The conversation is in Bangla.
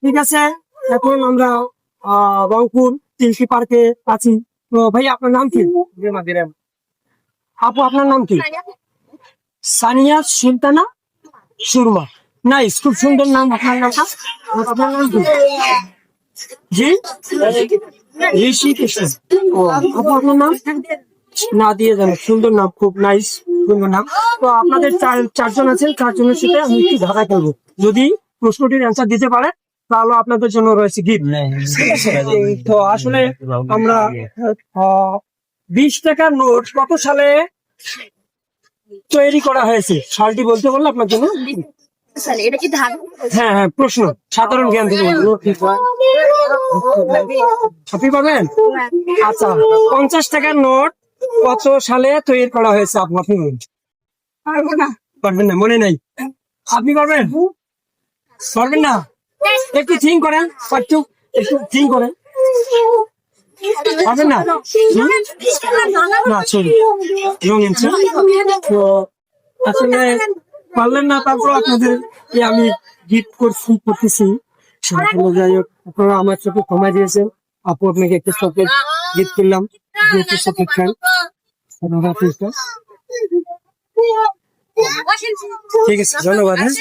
ঠিক আছে, এখন আমরা রংপুর তিলকি পার্কে আছি। তো ভাই আপনার নাম কি? আপু আপনার নাম কি? সানিয়া সুলতানা সুরমা। নাইস, খুব সুন্দর নাম আপনার নামটা। আপনার নাম কি? জি, ঋষি কৃষ্ণ। ও, আপু আপনার নাম? না দিয়ে যান, সুন্দর নাম, খুব নাইস, সুন্দর নাম। তো আপনাদের চারজন আছেন, চারজনের সাথে আমি একটি ধাঁধা খেলবো। যদি প্রশ্নটির অ্যান্সার দিতে পারে তাহলে আপনাদের জন্য রয়েছে গিফট। তো আসলে আমরা 20 টাকার নোট কত সালে তৈরি করা হয়েছে সালটি বলতে বললে আপনার জন্য। এটা কি ধান? হ্যাঁ হ্যাঁ, প্রশ্ন সাধারণ জ্ঞান থেকে বলবো। আপনি পারবেন? আচ্ছা, 50 টাকার নোট কত সালে তৈরি করা হয়েছে আপু? আপনি বলুন। পারবো না। পারবেন না, মনে নাই? আপনি পারবেন? পারবেন না? একটু থিঙ্ক করেন, একটু থিঙ্ক করেন। পারবেন না? না, সরি, রং অ্যান্সার। তো আসলে পারলেন না, তারপর আপনাদের আমি গিফট করতেছি। আসলে যাই হোক, আপনারা আমার সাথে সময় দিয়েছেন। আপু আপনাকে একটা চকলেট গিফট করলাম, যেহেতু চকলেট খান। ঠিক আছে, ধন্যবাদ। হ্যাঁ,